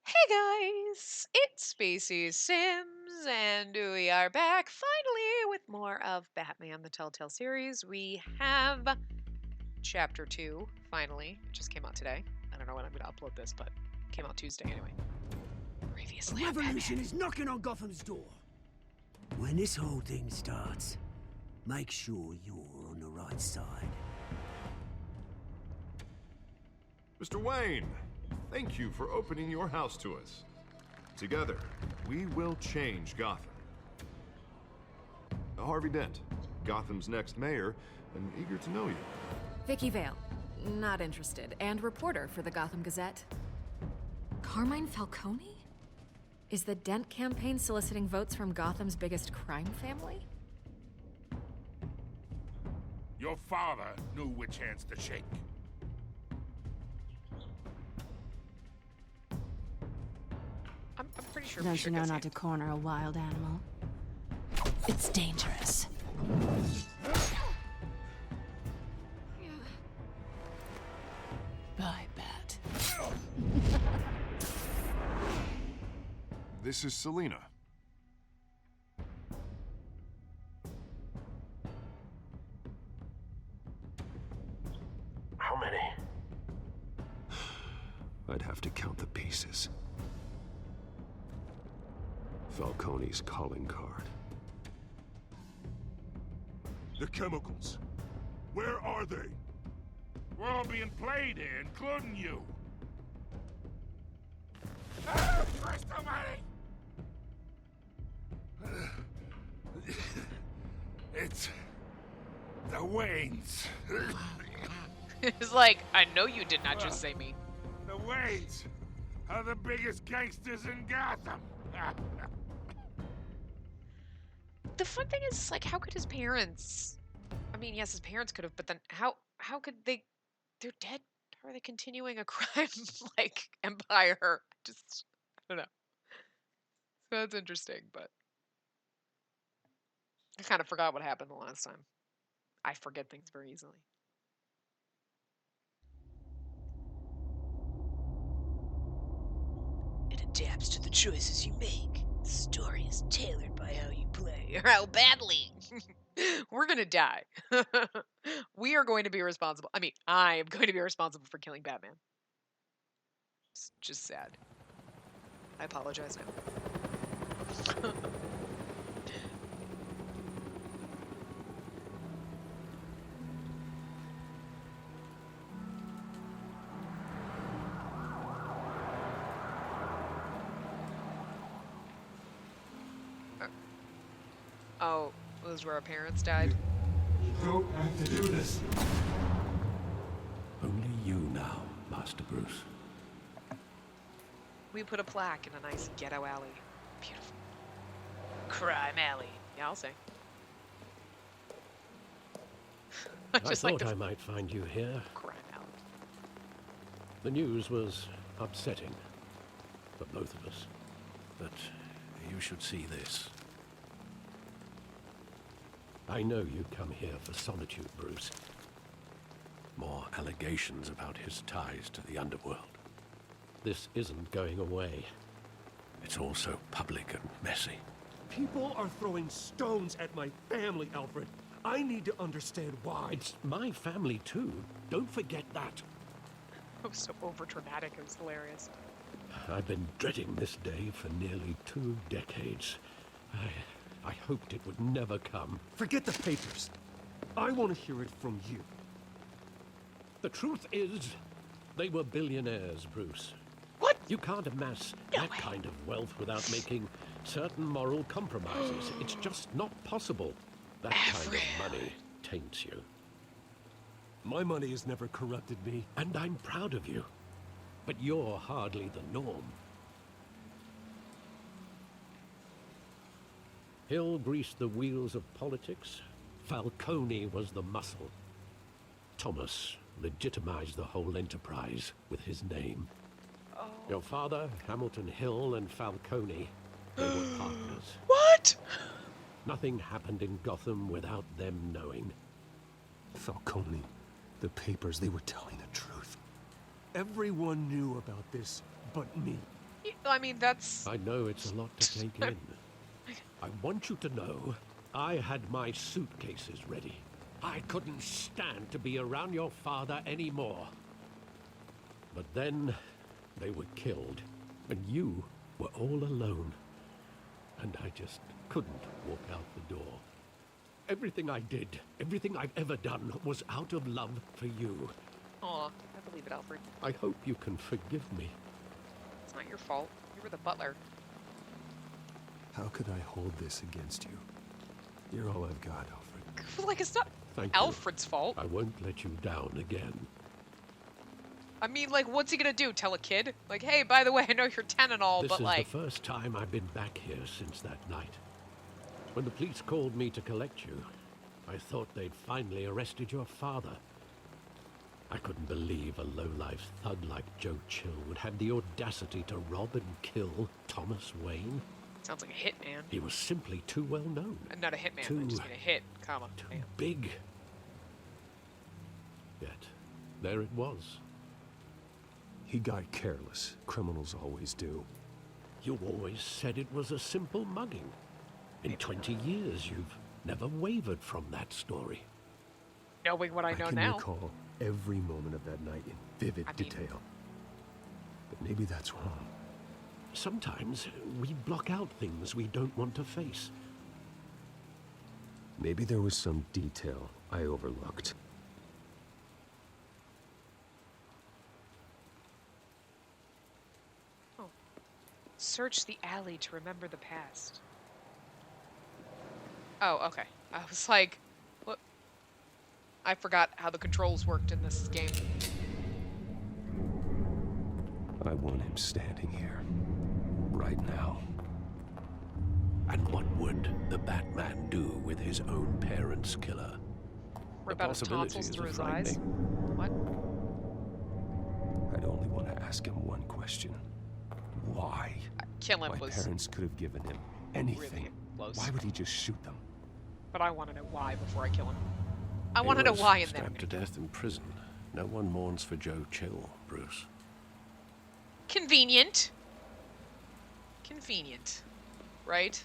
Hey guys, it's Spacey Sims, and we are back finally with more of Batman the Telltale series. We have Chapter 2, finally. It just came out today. I don't know when I'm going to upload this, but it came out Tuesday anyway. A Previously on revolution Batman. is knocking on Gotham's door. When this whole thing starts, make sure you're on the right side. Mr. Wayne, thank you for opening your house to us. Together, we will change Gotham. Harvey Dent, Gotham's next mayor, and eager to know you. Vicky Vale, not interested, and reporter for the Gotham Gazette. Carmine Falcone? Is the Dent campaign soliciting votes from Gotham's biggest crime family? Your father knew which hands to shake. I'm pretty sure Don't we you should know get not to corner a wild animal? It's dangerous. Bye, Bat. This is Selina. How many? I'd have to count the pieces. Falcone's calling card. The chemicals. Where are they? We're all being played here, including you. Ah, Christ almighty! It's the Waynes. It's like, I know you did not just say me. The Waynes are the biggest gangsters in Gotham. The fun thing is, like, how could his parents... I mean, yes, his parents could have, but then how could they... They're dead? How are they continuing a crime, like, empire? I don't know. So that's interesting, but... I kind of forgot what happened the last time. I forget things very easily. It adapts to the choices you make. The story is tailored by how you play, or how badly. We're gonna die. We are going to be responsible. I mean, I am going to be responsible for killing Batman. It's just sad. I apologize now. Oh, those were our parents died? You don't have to do this. Only you now, Master Bruce. We put a plaque in a nice ghetto alley. Beautiful. Crime alley. Yeah, I'll say. I Just thought like the I might find you here. crime alley. The news was upsetting for both of us. But you should see this. I know you come here for solitude, Bruce. More allegations about his ties to the underworld. This isn't going away. It's also public and messy. People are throwing stones at my family, Alfred. I need to understand why. It's my family, too. Don't forget that. It was so overdramatic, it was hilarious. I've been dreading this day for nearly 2 decades. I hoped it would never come. Forget the papers. I want to hear it from you. The truth is, they were billionaires, Bruce. What? You can't amass that kind of wealth without making certain moral compromises. It's just not possible. That kind of money taints you. My money has never corrupted me. And I'm proud of you. But you're hardly the norm. Hill greased the wheels of politics. Falcone was the muscle. Thomas legitimized the whole enterprise with his name. Oh. Your father, Hamilton Hill, and Falcone, they were partners. What? Nothing happened in Gotham without them knowing. Falcone, the papers, they were telling the truth. Everyone knew about this but me. I mean, that's... I know it's a lot to take in. I want you to know I had my suitcases ready. I couldn't stand to be around your father anymore. But then they were killed, and you were all alone. And I just couldn't walk out the door. Everything I did, everything I've ever done, was out of love for you. Aw, I believe it, Alfred. I hope you can forgive me. It's not your fault. You were the butler. How could I hold this against you? You're all I've got, Alfred. Like, it's not Thank you. Alfred's fault. I won't let you down again. I mean, like, what's he gonna do? Tell a kid? Like, hey, by the way, I know you're 10 and all, This but is like... the first time I've been back here since that night. When the police called me to collect you, I thought they'd finally arrested your father. I couldn't believe a low-life thug like Joe Chill would have the audacity to rob and kill Thomas Wayne. Sounds like a hitman. He was simply too well known. Not a hitman, Too- I just mean a hit, comma. Too Man. big. Yet, there it was. He got careless. Criminals always do. You always said it was a simple mugging. In 20 years, you've never wavered from that story. Knowing what I know can now. recall every moment of that night in vivid I mean- detail. But maybe that's wrong. Sometimes we block out things we don't want to face. Maybe there was some detail I overlooked. Search the alley to remember the past. Oh, okay. I was like, what? I forgot how the controls worked in this game. I want him standing here. Right now. And what would the Batman do with his own parents' killer? Rip The out his tonsils possibilities through are his eyes. frightening. What? I'd only want to ask him one question. Why? Kill him My was parents could have given him anything. really close. Why would he just shoot them? But I want to know why before I kill him. I He want to know was why and then. stabbed to death in prison. No one mourns for Joe Chill, Bruce. Convenient. Convenient. Right?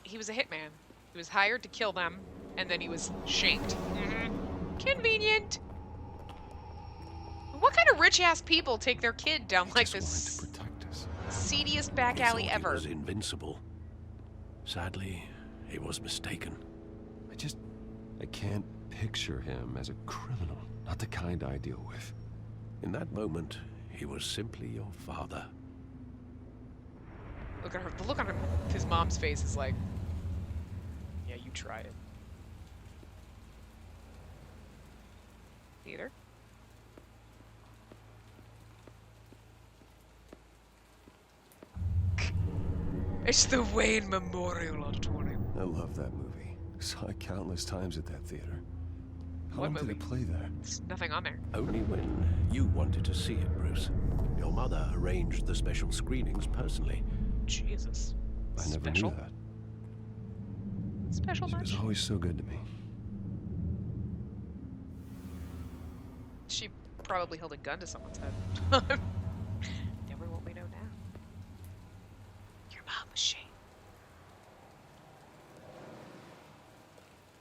He was a hitman. He was hired to kill them, and then he was shanked. Convenient. What kind of rich-ass people take their kid down like Just wanted this to protect us. seediest back He alley thought ever? He was invincible. Sadly, he was mistaken. I can't picture him as a criminal. Not the kind I deal with. In that moment, he was simply your father. Look at her. The look on his mom's face is like, yeah, you try it. Either. It's the Wayne Memorial Auditorium. I love that movie. Saw it countless times at that theater. How What long did movie? it play there? There's nothing on there. Only when you wanted to see it, Bruce. Your mother arranged the special screenings personally. Jesus. I never Special? knew that. Special She much? was always so good to me. She probably held a gun to someone's head. Never what we know now. Your mom was Shane.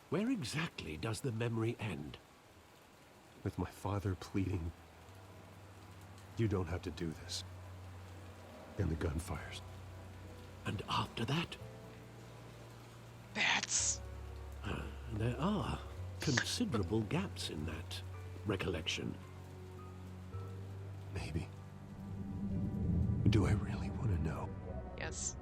Where exactly does the memory end? With my father pleading, "You don't have to do this." And the gun fires. And after that, Bats. there are considerable gaps in that recollection. Maybe. Do I really want to know? Yes.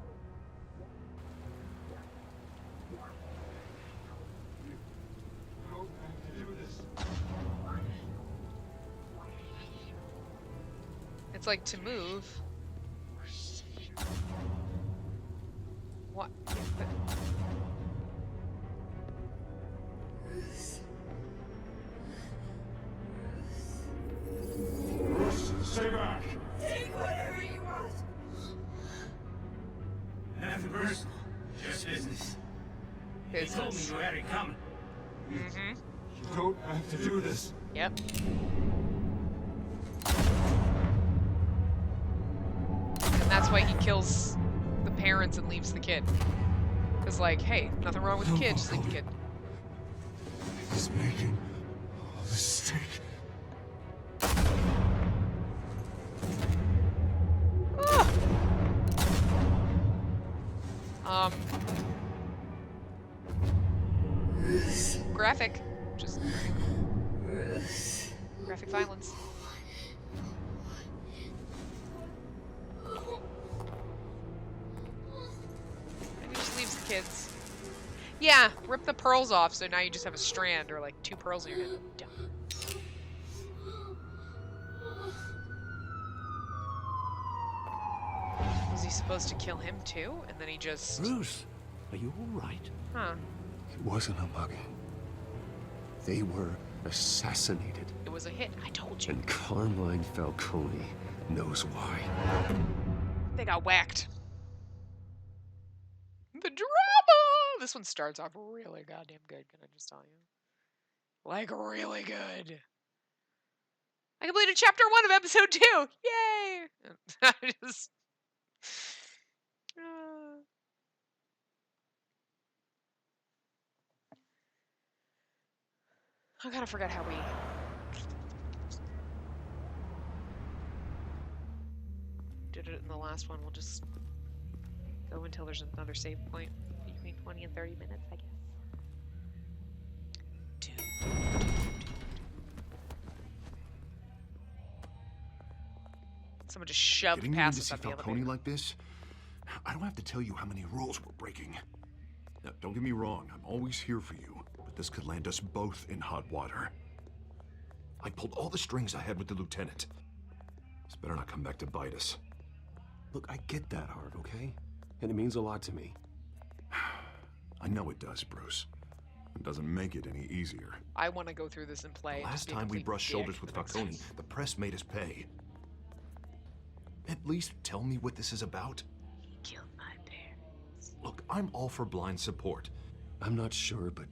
It's like to move. What? Yeah, but... Stay back! Take whatever you want. Nothing personal, just business. They told me Business. you had it coming. Mm-hmm. You don't have to do this. Yep. And that's why he kills the parents and leaves the kid. Because, like, hey, nothing wrong with the kid, just leave the kid. He's making a mistake. Graphic. Just graphic violence. And he just leaves the kids. Yeah, rip the pearls off so now you just have a strand or like 2 pearls in your head. Dumb. Was he supposed to kill him too? And then he just... Bruce, are you all right? Huh. It wasn't a mugging. They were assassinated. It was a hit, I told you. And Carmine Falcone knows why. They got whacked. The drama! This one starts off really goddamn good, can I just tell you? Like, really good. I completed chapter 1 of episode 2! Yay! I just... I gotta forget how we... did it in the last one. We'll just go until there's another save point between 20 and 30 minutes, I guess. Someone just shoved Getting past you in to us see up the Falcone elevator. like this? I don't have to tell you how many rules we're breaking. Now, don't get me wrong, I'm always here for you, but this could land us both in hot water. I pulled all the strings I had with the lieutenant. This better not come back to bite us. Look, I get that, Harv, okay? And it means a lot to me. I know it does, Bruce. It doesn't make it any easier. I want to go through this and play. The last time we brushed shoulders with Falcone, the press made us pay. At least tell me what this is about. He killed my parents. Look, I'm all for blind support. I'm not sure, but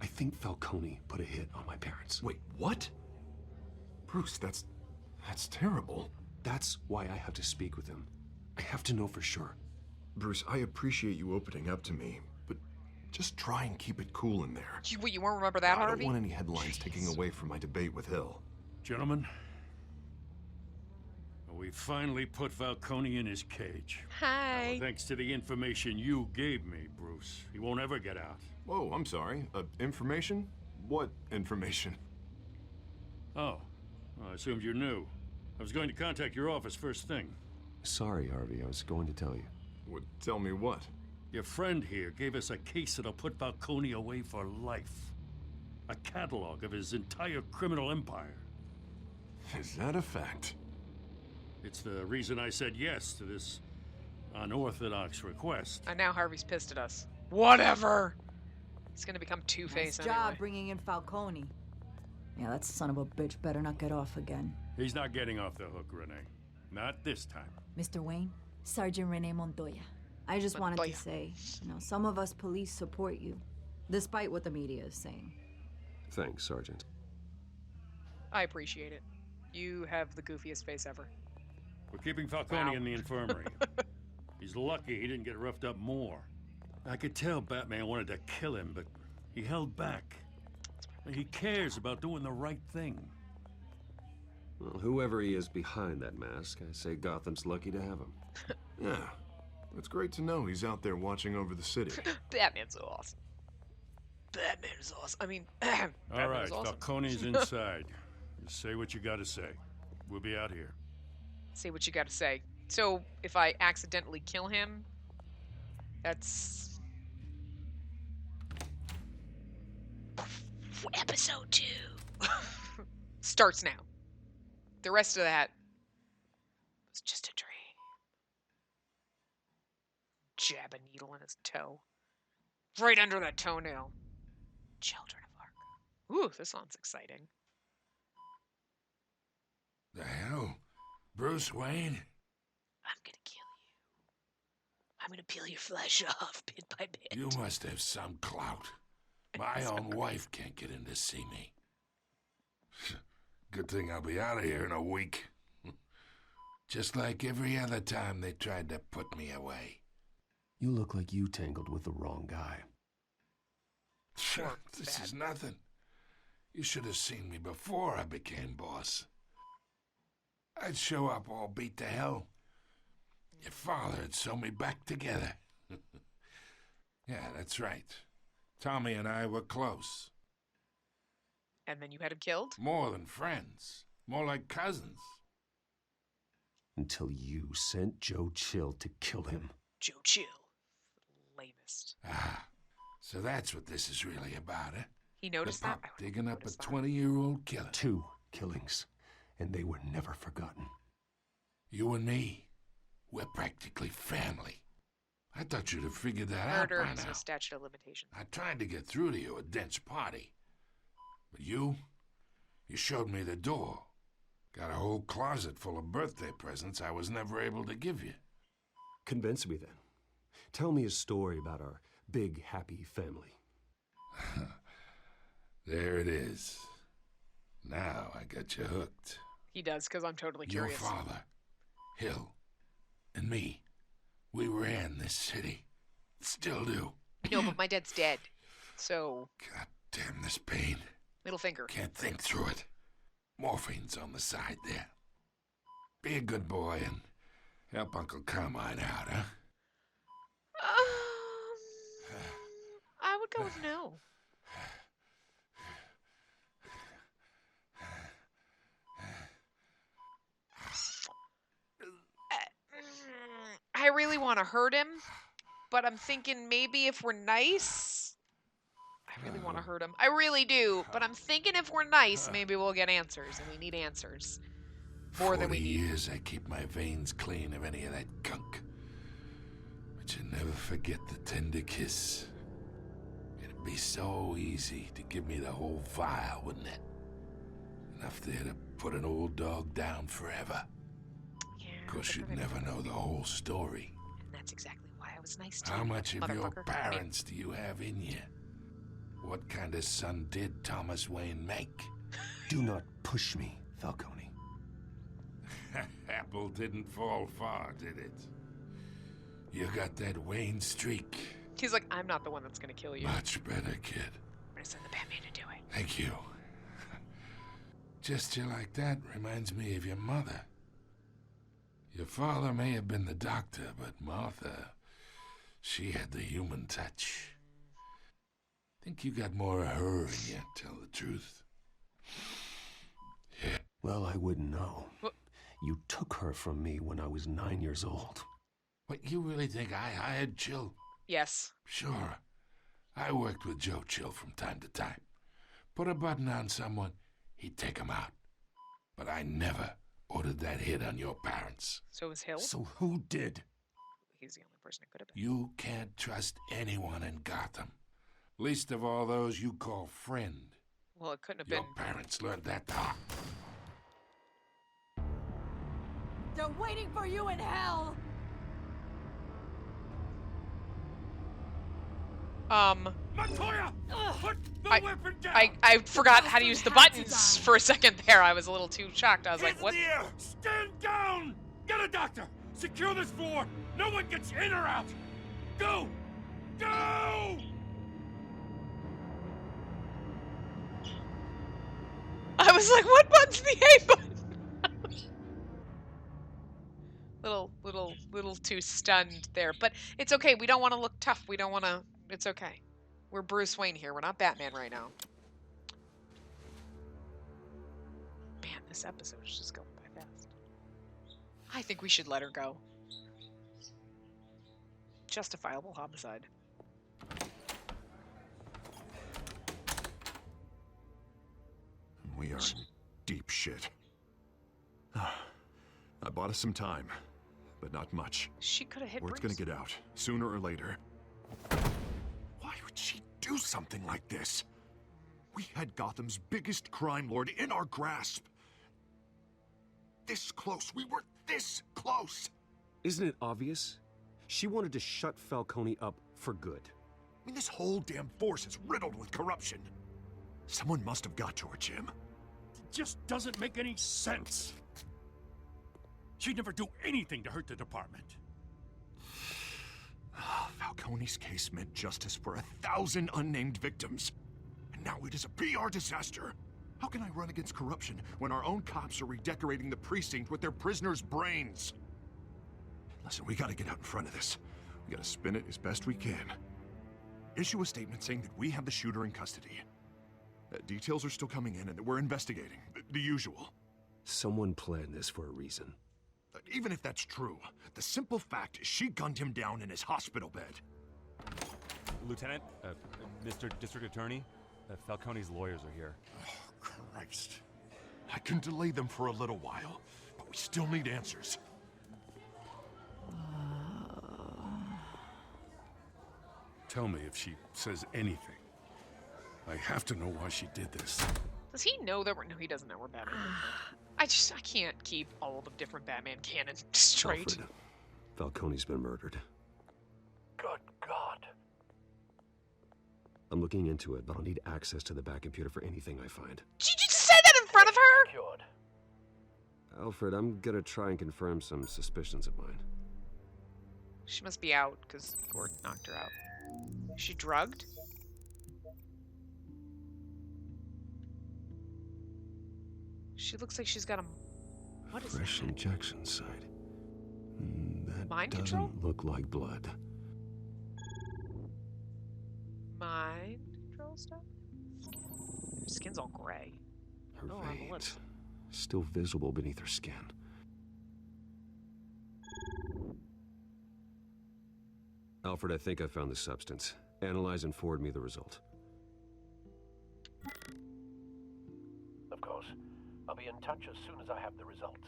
I think Falcone put a hit on my parents. Wait, what? Bruce, that's terrible. That's why I have to speak with him. I have to know for sure. Bruce, I appreciate you opening up to me, but just try and keep it cool in there. You won't remember that, I Harvey? don't want any headlines taking away from my debate with Hill. Gentlemen, we finally put Falcone in his cage. Hi. Now, thanks to the information you gave me, Bruce, he won't ever get out. Whoa, I'm sorry. Information? What information? Oh, well, I assumed you knew. I was going to contact your office first thing. Sorry, Harvey. I was going to tell you. Would tell me what? Your friend here gave us a case that'll put Falcone away for life. A catalog of his entire criminal empire. Is that a fact? It's the reason I said yes to this unorthodox request. And now Harvey's pissed at us. Whatever! He's gonna become Two-Face Nice anyway. job bringing in Falcone. Yeah, that son of a bitch better not get off again. He's not getting off the hook, Renee. Not this time. Mr. Wayne, Sergeant Renee Montoya. I just wanted Montoya. to say, some of us police support you, despite what the media is saying. Thanks, Sergeant. I appreciate it. You have the goofiest face ever. We're keeping Falcone Wow. in the infirmary. He's lucky he didn't get roughed up more. I could tell Batman wanted to kill him, but he held back. He cares about doing the right thing. Well, whoever he is behind that mask, I say Gotham's lucky to have him. Yeah. It's great to know he's out there watching over the city. Batman's so awesome. Batman is awesome. I mean, All Batman right, is awesome. Falcone's inside. Just say what you gotta say. We'll be out here. Say what you gotta say. So, if I accidentally kill him, that's... Episode 2 starts now. The rest of that was just a dream. Jab a needle in his toe. Right under that toenail. Children of Arkham. Ooh, this one's exciting. The hell? Bruce Wayne? I'm gonna kill you. I'm gonna peel your flesh off bit by bit. You must have some clout. My own wife can't get in to see me. Good thing I'll be out of here in a week. Just like every other time they tried to put me away. You look like you tangled with the wrong guy. This is nothing. You should have seen me before I became boss. I'd show up all beat to hell. Your father had sew me back together. Yeah, that's right. Tommy and I were close. And then you had him killed? More than friends. More like cousins. Until you sent Joe Chill to kill him. Joe Chill. Lamest. Ah, so that's what this is really about, eh? He noticed the that? pup digging up a 20-year-old killer. 2 killings, and they were never forgotten. You and me, we're practically family. I thought you'd have figured that out Murder by is now. a statute of limitations. I tried to get through to you at Dent's party. But you showed me the door. Got a whole closet full of birthday presents I was never able to give you. Convince me then. Tell me a story about our big, happy family. There it is. Now I got you hooked. He does, because I'm totally curious. Your father, Hill, and me, we ran this city. Still do. No, but my dad's dead. So... God damn this pain. Middle finger. Can't think through it. Morphine's on the side there. Be a good boy and help Uncle Carmine out, huh? I would go with no. I really want to hurt him, but I'm thinking maybe if we're nice... I really want to hurt him. I really do, but I'm thinking if we're nice, maybe we'll get answers, and we need answers. More than we need. 40 years I keep my veins clean of any of that gunk. But you never forget the tender kiss. It'd be so easy to give me the whole vial, wouldn't it? Enough there to put an old dog down forever. Yeah, Of course, you'd never know the whole story. And that's exactly why I was nice to you, How much of your motherfucker. parents do you have in you? What kind of son did Thomas Wayne make? Do not push me, Falcone. Apple didn't fall far, did it? You got that Wayne streak. He's like, I'm not the one that's going to kill you. Much better, kid. I'm going to send the Batman to do it. Thank you. Gesture like that reminds me of your mother. Your father may have been the doctor, but Martha, she had the human touch. Think you got more of her in you, tell the truth. Yeah. Well, I wouldn't know. What? You took her from me when I was 9 years old. What, you really think I hired Chill? Yes. Sure. I worked with Joe Chill from time to time. Put a button on someone, he'd take him out. But I never ordered that hit on your parents. So was Hill? So who did? He's the only person it could have been. You can't trust anyone in Gotham. Least of all those you call friend. Well, it couldn't have Your been. parents learned that the hard. They're waiting for you in hell! Montoya! Put the weapon down! I forgot how to use the buttons for a second there. I was a little too shocked. I was like, what? In the air! Stand down! Get a doctor! Secure this floor! No one gets in or out! Go! Go! I was like, what button's the A button? little too stunned there. But it's okay. We don't want to look tough. We don't want to... It's okay. We're Bruce Wayne here. We're not Batman right now. Man, this episode is just going by fast. I think we should let her go. Justifiable homicide. We are in deep shit. I bought us some time, but not much. She could have hit Word's Bruce. gonna get out, sooner or later. Why would she do something like this? We had Gotham's biggest crime lord in our grasp. This close. We were this close. Isn't it obvious? She wanted to shut Falcone up for good. I mean, this whole damn force is riddled with corruption. Someone must have got to her, Jim. It just doesn't make any sense. She'd never do anything to hurt the department. Falcone's case meant justice for 1,000 unnamed victims. And now it is a PR disaster. How can I run against corruption when our own cops are redecorating the precinct with their prisoners' brains? Listen, we gotta get out in front of this. We gotta spin it as best we can. Issue a statement saying that we have the shooter in custody. Details are still coming in and that we're investigating. The usual. Someone planned this for a reason. Even if that's true, the simple fact is she gunned him down in his hospital bed. Lieutenant, Mr. District Attorney, Falcone's lawyers are here. Oh, Christ. I can delay them for a little while, but we still need answers. Tell me if she says anything. I have to know why she did this. Does he know that we're... No, he doesn't know we're Batman. I can't keep all the different Batman canons straight. Alfred, Falcone's been murdered. Good God. I'm looking into it, but I'll need access to the back computer for anything I find. Did you just say that in front of her? Secured. Alfred, I'm gonna try and confirm some suspicions of mine. She must be out, because Gordon knocked her out. Is she drugged? She looks like she's got a... What is Fresh that? injection site. That Mind doesn't control? look like blood. Mind control stuff? Her skin's all gray. Her Oh, on the veins, lips. still visible beneath her skin. Alfred, I think I found the substance. Analyze and forward me the result. Of course. I'll be in touch as soon as I have the results.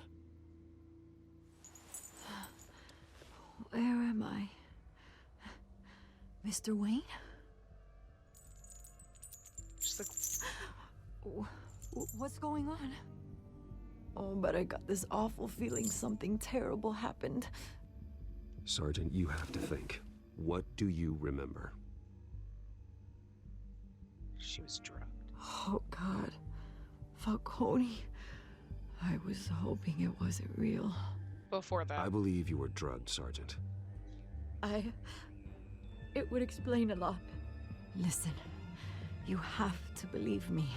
Where am I? Mr. Wayne? She's like... What's going on? Oh, but I got this awful feeling something terrible happened. Sergeant, you have to think. What do you remember? She was drugged. Oh, God. Falcone. I was hoping it wasn't real. Before that. I believe you were drugged, Sergeant. It would explain a lot. Listen, you have to believe me.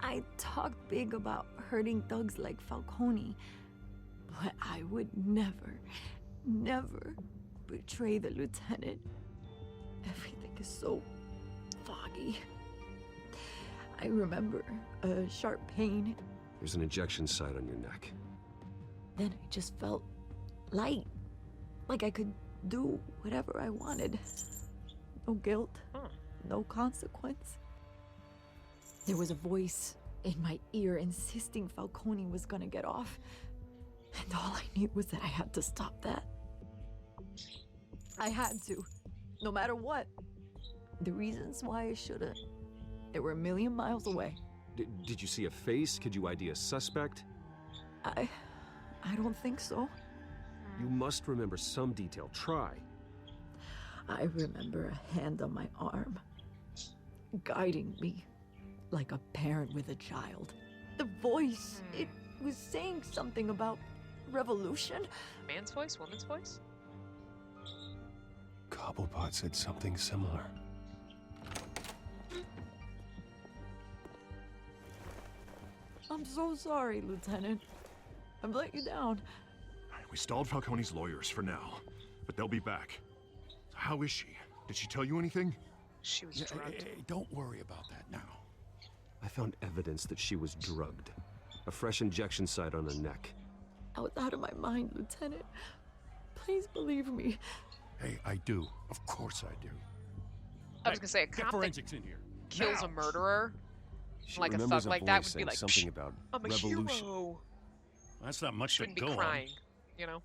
I talked big about hurting thugs like Falcone, but I would never betray the lieutenant. Everything is so foggy. I remember a sharp pain. There's an injection site on your neck. Then I just felt light, like I could do whatever I wanted. No guilt, no consequence. There was a voice in my ear insisting Falcone was gonna get off. And all I knew was that I had to stop that. I had to, no matter what. The reasons why I shouldn't, they were a million miles away. Did you see a face? Could you ID a suspect? I don't think so. You must remember some detail. Try. I remember a hand on my arm, guiding me like a parent with a child. The voice, it was saying something about revolution. Man's voice? Woman's voice? Cobblepot said something similar. I'm so sorry, Lieutenant. I've let you down. We stalled Falcone's lawyers for now, but they'll be back. How is she? Did she tell you anything? She was drugged. Hey, don't worry about that now. I found evidence that she was drugged. A fresh injection site on her neck. I was out of my mind, Lieutenant. Please believe me. Hey, I do. Of course I do. I was gonna say, a Get cop forensics that in here. kills Now. a murderer, She like a remembers thug like voice that, would be saying like, something about I'm a revolution. hero. That's not much to Shouldn't be go on. crying, you know?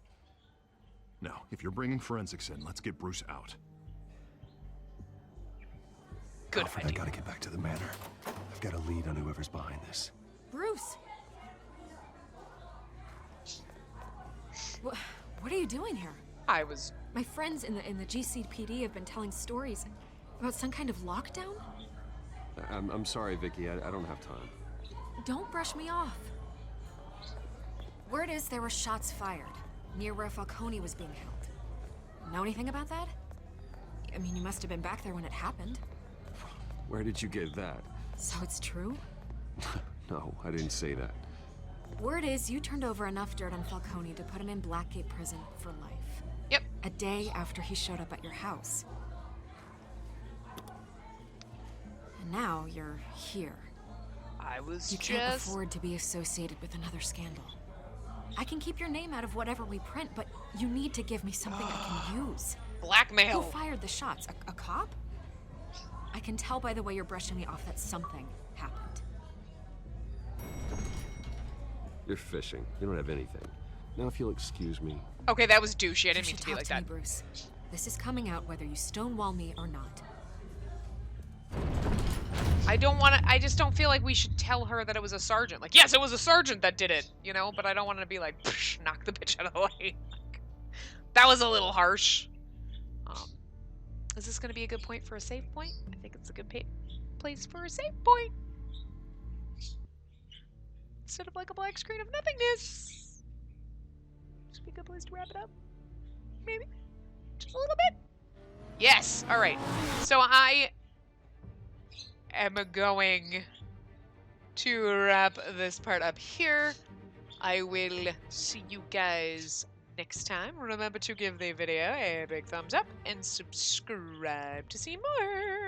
Now, if you're bringing forensics in, let's get Bruce out. Good Alfred, idea. I gotta get back to the manor. I've got a lead on whoever's behind this. Bruce! What are you doing here? I was... My friends in the GCPD have been telling stories about some kind of lockdown? I'm sorry, Vicky. I don't have time. Don't brush me off. Word is there were shots fired near where Falcone was being held. Know anything about that? I mean, you must have been back there when it happened. Where did you get that? So it's true? No, I didn't say that. Word is you turned over enough dirt on Falcone to put him in Blackgate Prison for life. Yep. A day after he showed up at your house. And now you're here. I was You can't afford to be associated with another scandal. I can keep your name out of whatever we print, but you need to give me something I can use. Blackmail. Who fired the shots? A cop? I can tell by the way you're brushing me off that something happened. You're fishing. You don't have anything. Now, if you'll excuse me. Okay, that was douchey. I didn't You mean should to be talk like to me, that. Bruce. This is coming out whether you stonewall me or not. I don't want to. I just don't feel like we should tell her that it was a sergeant. Like, yes, it was a sergeant that did it, you know. But I don't want to be like, knock the bitch out of the way. That was a little harsh. Is this going to be a good point for a save point? I think it's a good place for a save point. Instead of like a black screen of nothingness. Should be a good place to wrap it up. Maybe. Just a little bit. Yes. All right. So I am going to wrap this part up here. I will see you guys next time. Remember to give the video a big thumbs up and subscribe to see more.